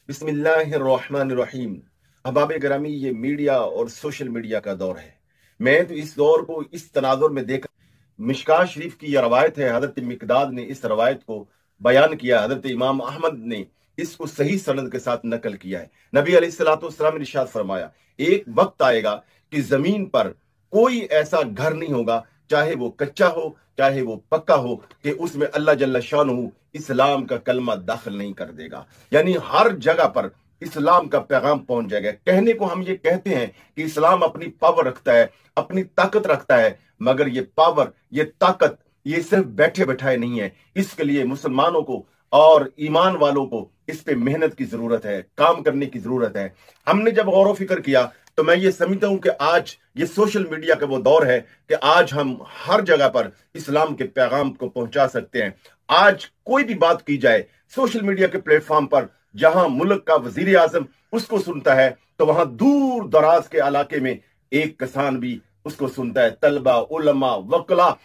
बिस्मिल्लाहिर्रहमानिर्रहीम। अहबाब गिरामी, ये मीडिया और सोशल मीडिया का दौर है। मैं तो इस दौर को इस तनाजुर में देख, मिशकात शरीफ की यह रवायत है, हजरत मिकदाद ने इस रवायत को बयान किया, हजरत इमाम अहमद ने इसको सही सनद के साथ नकल किया है। नबी अलैहिस्सलातु वस्सलाम ने इरशाद फरमाया, एक वक्त आएगा कि जमीन पर कोई ऐसा घर नहीं होगा, चाहे वो कच्चा हो चाहे वो पक्का हो, कि उसमें अल्लाह जल्ल शानुहु इस्लाम का कलमा दाखिल नहीं कर देगा। यानी हर जगह पर इस्लाम का पैगाम पहुंच जाएगा। कहने को हम ये कहते हैं कि इस्लाम अपनी पावर रखता है, अपनी ताकत रखता है, मगर ये पावर, ये ताकत, ये सिर्फ बैठे बैठाए नहीं है। इसके लिए मुसलमानों को और ईमान वालों को इस पे मेहनत की जरूरत है, काम करने की जरूरत है। हमने जब गौर व फिक्र किया तो मैं ये समझता हूं कि आज ये सोशल मीडिया का वो दौर है कि आज हम हर जगह पर इस्लाम के पैगाम को पहुंचा सकते हैं। आज कोई भी बात की जाए सोशल मीडिया के प्लेटफॉर्म पर, जहां मुल्क का वजीर आजम उसको सुनता है तो वहां दूर दराज के इलाके में एक किसान भी उसको सुनता है। तलबा, उलमा, वकला,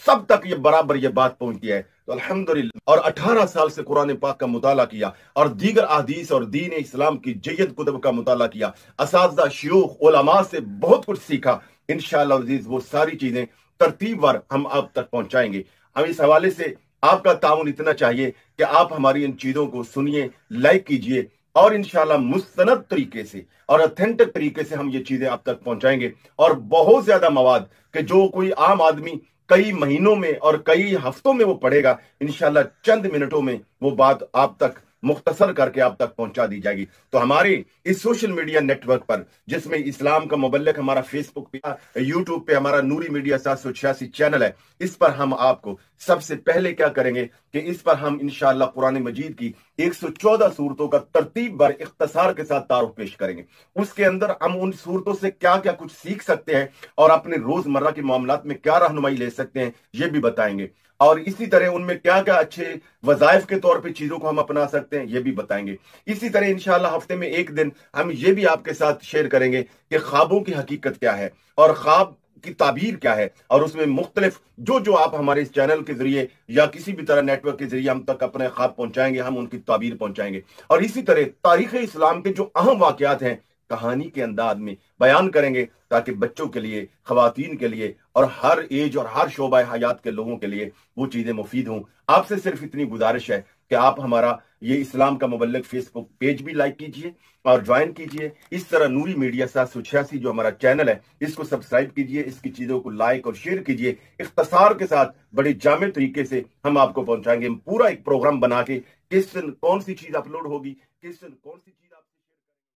सब तक ये बराबर ये बात पहुंचती है। तो अल्हम्दुलिल्लाह। और 18 साल से कुरान पाक का मुताला किया और दीगर अहदीस और दीन इस्लाम की जयद कुतुब का मुताला किया, असातिज़ा, शयूख, उलमा से बहुत कुछ सीखा। इंशाअल्लाह अज़ीज़ वो सारी चीजें तरतीबवार हम आप तक पहुंचाएंगे। हम इस हवाले से आपका ताउन इतना चाहिए कि आप हमारी इन चीजों को सुनिए, लाइक कीजिए और इंशाल्लाह मुस्तनद तरीके से और ऑथेंटिक तरीके से हम ये चीजें आप तक पहुंचाएंगे। और बहुत ज्यादा मवाद कि जो कोई आम आदमी कई महीनों में और कई हफ्तों में वो पढ़ेगा, इंशाल्लाह चंद मिनटों में वो बात आप तक मुख्तसर करके आप तक पहुंचा दी जाएगी। तो हमारे इस सोशल मीडिया नेटवर्क पर, जिसमें इस्लाम का मुबल्लिग हमारा फेसबुक पे, यूट्यूब पे हमारा नूरी मीडिया 786 चैनल है, इस पर हम आपको सबसे पहले क्या करेंगे कि इस पर हम इंशाअल्लाह कुरान मजीद की 114 सूरतों का तरतीब बर इख्तसार के साथ तारुफ पेश करेंगे। उसके अंदर हम उन सूरतों से क्या क्या कुछ सीख सकते हैं और अपने रोजमर्रा के मामलात में क्या रहनुमाई ले सकते हैं, ये भी बताएंगे। और इसी तरह उनमें क्या क्या अच्छे वजायफ के तौर पे चीजों को हम अपना सकते हैं, ये भी बताएंगे। इसी तरह इंशाअल्लाह हफ्ते में एक दिन हम ये भी आपके साथ शेयर करेंगे कि ख्वाबों की हकीकत क्या है और ख्वाब की ताबीर क्या है, और उसमें मुख्तलिफ जो आप हमारे इस चैनल के जरिए या किसी भी तरह नेटवर्क के जरिए हम तक अपने ख्वाब पहुंचाएंगे, हम उनकी ताबीर पहुंचाएंगे। और इसी तरह तारीख इस्लाम के जो अहम वाकयात हैं कहानी के अंदाज में बयान करेंगे, ताकि बच्चों के लिए, खवातीन के लिए और हर एज और हर शोबा हयात के लोगों के लिए वो चीजें मुफीद हों। आपसे सिर्फ इतनी गुजारिश है कि आप हमारा ये इस्लाम का मुबल्लिग फेसबुक पेज भी लाइक कीजिए और ज्वाइन कीजिए। इस तरह नूरी मीडिया 786 जो हमारा चैनल है, इसको सब्सक्राइब कीजिए, इसकी चीजों को लाइक और शेयर कीजिए। इख्तसार के साथ बड़े जामे तरीके से हम आपको पहुंचाएंगे। हम पूरा एक प्रोग्राम बना के किस दिन कौन सी चीज अपलोड होगी, किस दिन कौन सी चीज